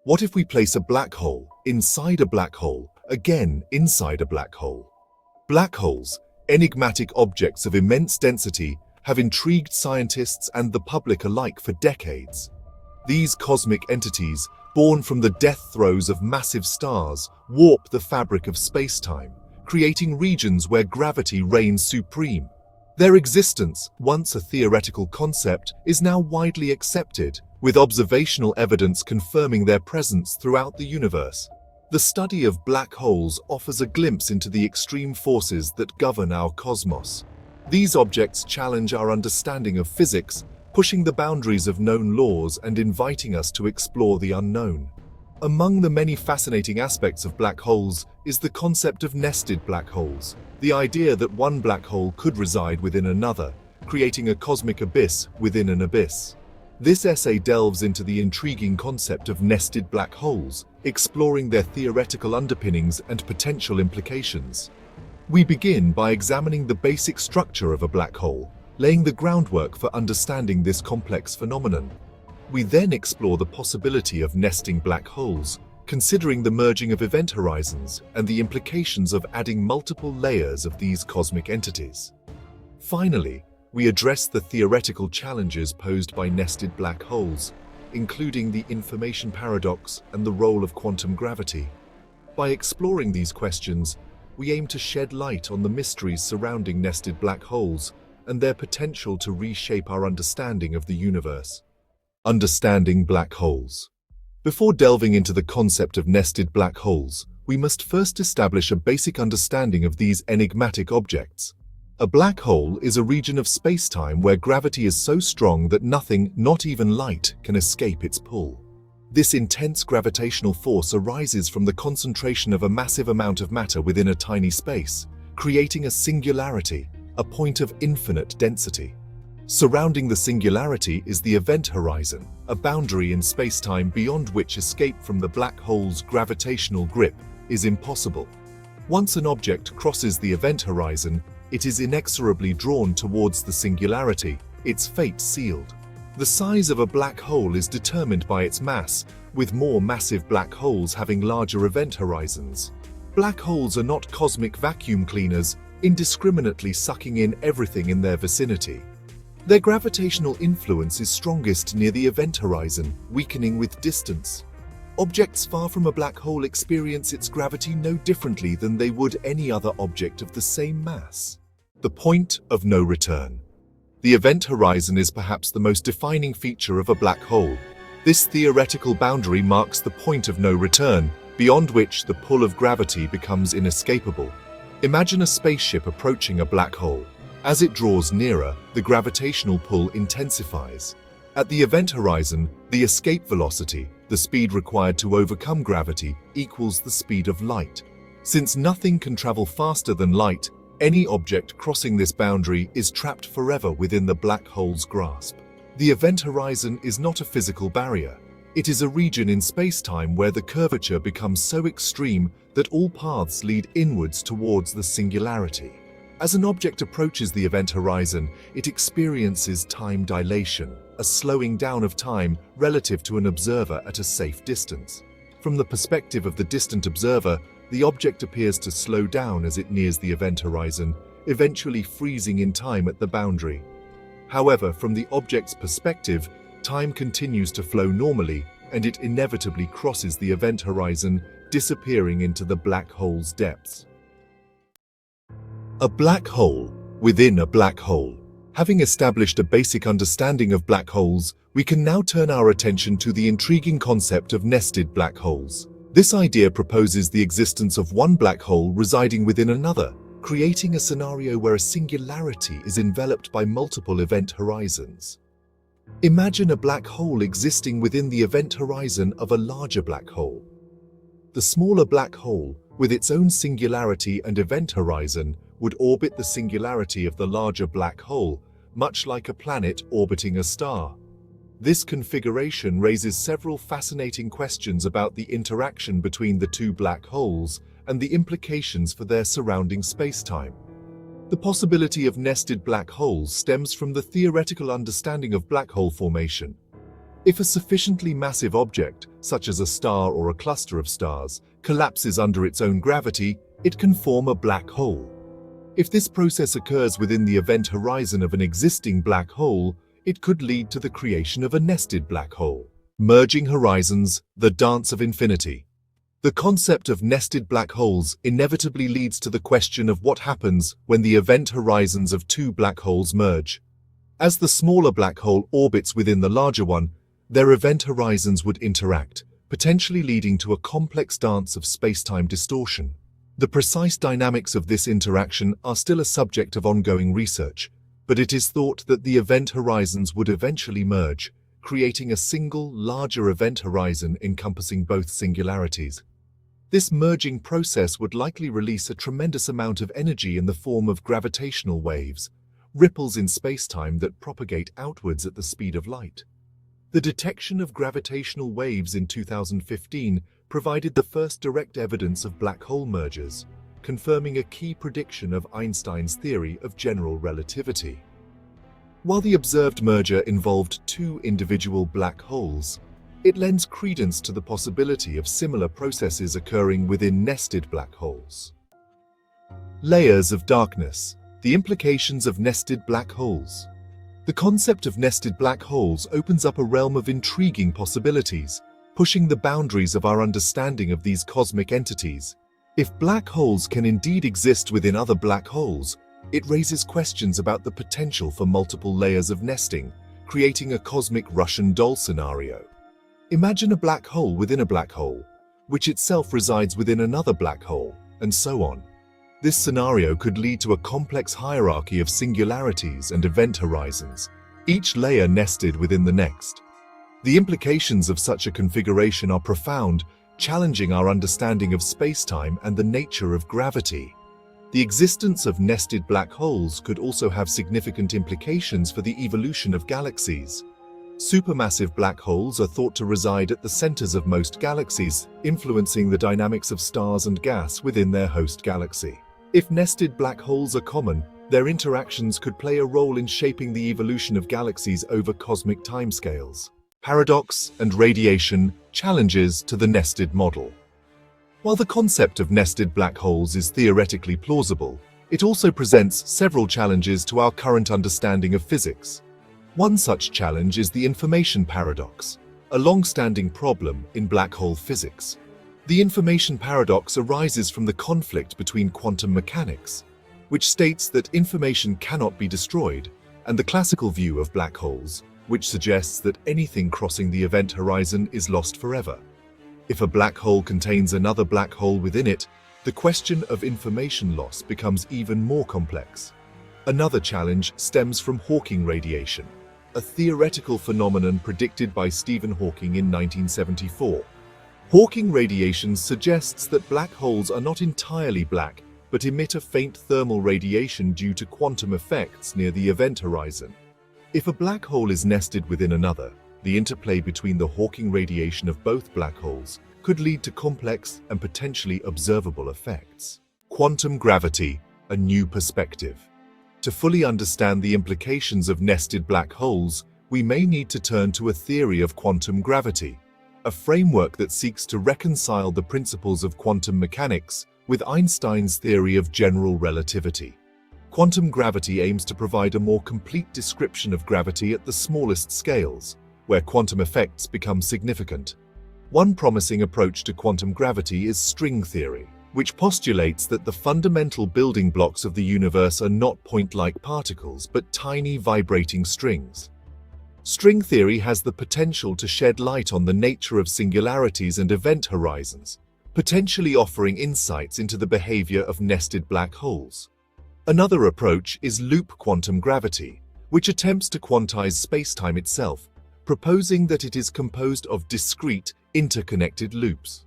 What if we place a black hole inside a black hole, again inside a black hole? Black holes, enigmatic objects of immense density, have intrigued scientists and the public alike for decades. These cosmic entities, born from the death throes of massive stars, warp the fabric of space-time, creating regions where gravity reigns supreme. Their existence, once a theoretical concept, is now widely accepted, with observational evidence confirming their presence throughout the universe. The study of black holes offers a glimpse into the extreme forces that govern our cosmos. These objects challenge our understanding of physics, pushing the boundaries of known laws and inviting us to explore the unknown. Among the many fascinating aspects of black holes is the concept of nested black holes, the idea that one black hole could reside within another, creating a cosmic abyss within an abyss. This essay delves into the intriguing concept of nested black holes, exploring their theoretical underpinnings and potential implications. We begin by examining the basic structure of a black hole, laying the groundwork for understanding this complex phenomenon. We then explore the possibility of nesting black holes, considering the merging of event horizons and the implications of adding multiple layers of these cosmic entities. Finally, we address the theoretical challenges posed by nested black holes, including the information paradox and the role of quantum gravity. By exploring these questions, we aim to shed light on the mysteries surrounding nested black holes and their potential to reshape our understanding of the universe. Understanding black holes. Before delving into the concept of nested black holes, we must first establish a basic understanding of these enigmatic objects. A black hole is a region of space-time where gravity is so strong that nothing, not even light, can escape its pull. This intense gravitational force arises from the concentration of a massive amount of matter within a tiny space, creating a singularity, a point of infinite density. Surrounding the singularity is the event horizon, a boundary in space-time beyond which escape from the black hole's gravitational grip is impossible. Once an object crosses the event horizon, it is inexorably drawn towards the singularity, its fate sealed. The size of a black hole is determined by its mass, with more massive black holes having larger event horizons. Black holes are not cosmic vacuum cleaners, indiscriminately sucking in everything in their vicinity. Their gravitational influence is strongest near the event horizon, weakening with distance. Objects far from a black hole experience its gravity no differently than they would any other object of the same mass. The point of no return. The event horizon is perhaps the most defining feature of a black hole. This theoretical boundary marks the point of no return, beyond which the pull of gravity becomes inescapable. Imagine a spaceship approaching a black hole. As it draws nearer, the gravitational pull intensifies. At the event horizon, the escape velocity, the speed required to overcome gravity, equals the speed of light. Since nothing can travel faster than light, any object crossing this boundary is trapped forever within the black hole's grasp. The event horizon is not a physical barrier. It is a region in space-time where the curvature becomes so extreme that all paths lead inwards towards the singularity. As an object approaches the event horizon, it experiences time dilation, a slowing down of time relative to an observer at a safe distance. From the perspective of the distant observer, the object appears to slow down as it nears the event horizon, eventually freezing in time at the boundary. However, from the object's perspective, time continues to flow normally, and it inevitably crosses the event horizon, disappearing into the black hole's depths. A black hole within a black hole. Having established a basic understanding of black holes, we can now turn our attention to the intriguing concept of nested black holes. This idea proposes the existence of one black hole residing within another, creating a scenario where a singularity is enveloped by multiple event horizons. Imagine a black hole existing within the event horizon of a larger black hole. The smaller black hole, with its own singularity and event horizon, would orbit the singularity of the larger black hole, much like a planet orbiting a star. This configuration raises several fascinating questions about the interaction between the two black holes and the implications for their surrounding spacetime. The possibility of nested black holes stems from the theoretical understanding of black hole formation. If a sufficiently massive object, such as a star or a cluster of stars, collapses under its own gravity, it can form a black hole. If this process occurs within the event horizon of an existing black hole, it could lead to the creation of a nested black hole. Merging horizons, the dance of infinity. The concept of nested black holes inevitably leads to the question of what happens when the event horizons of two black holes merge. As the smaller black hole orbits within the larger one, their event horizons would interact, potentially leading to a complex dance of spacetime distortion. The precise dynamics of this interaction are still a subject of ongoing research, but it is thought that the event horizons would eventually merge, creating a single, larger event horizon encompassing both singularities. This merging process would likely release a tremendous amount of energy in the form of gravitational waves, ripples in spacetime that propagate outwards at the speed of light. The detection of gravitational waves in 2015 provided the first direct evidence of black hole mergers, confirming a key prediction of Einstein's theory of general relativity. While the observed merger involved two individual black holes, it lends credence to the possibility of similar processes occurring within nested black holes. Layers of darkness, the implications of nested black holes. The concept of nested black holes opens up a realm of intriguing possibilities, pushing the boundaries of our understanding of these cosmic entities. If black holes can indeed exist within other black holes, it raises questions about the potential for multiple layers of nesting, creating a cosmic Russian doll scenario. Imagine a black hole within a black hole, which itself resides within another black hole, and so on. This scenario could lead to a complex hierarchy of singularities and event horizons, each layer nested within the next. The implications of such a configuration are profound, challenging our understanding of spacetime and the nature of gravity. The existence of nested black holes could also have significant implications for the evolution of galaxies. Supermassive black holes are thought to reside at the centers of most galaxies, influencing the dynamics of stars and gas within their host galaxy. If nested black holes are common, their interactions could play a role in shaping the evolution of galaxies over cosmic timescales. Paradox and radiation, challenges to the nested model. While the concept of nested black holes is theoretically plausible, it also presents several challenges to our current understanding of physics. One such challenge is the information paradox, a long-standing problem in black hole physics. The information paradox arises from the conflict between quantum mechanics, which states that information cannot be destroyed, and the classical view of black holes, which suggests that anything crossing the event horizon is lost forever. If a black hole contains another black hole within it, the question of information loss becomes even more complex. Another challenge stems from Hawking radiation, a theoretical phenomenon predicted by Stephen Hawking in 1974. Hawking radiation suggests that black holes are not entirely black, but emit a faint thermal radiation due to quantum effects near the event horizon. If a black hole is nested within another, the interplay between the Hawking radiation of both black holes could lead to complex and potentially observable effects. Quantum gravity, a new perspective. To fully understand the implications of nested black holes, we may need to turn to a theory of quantum gravity, a framework that seeks to reconcile the principles of quantum mechanics with Einstein's theory of general relativity. Quantum gravity aims to provide a more complete description of gravity at the smallest scales, where quantum effects become significant. One promising approach to quantum gravity is string theory, which postulates that the fundamental building blocks of the universe are not point-like particles, but tiny vibrating strings. String theory has the potential to shed light on the nature of singularities and event horizons, potentially offering insights into the behavior of nested black holes. Another approach is loop quantum gravity, which attempts to quantize spacetime itself, proposing that it is composed of discrete, interconnected loops.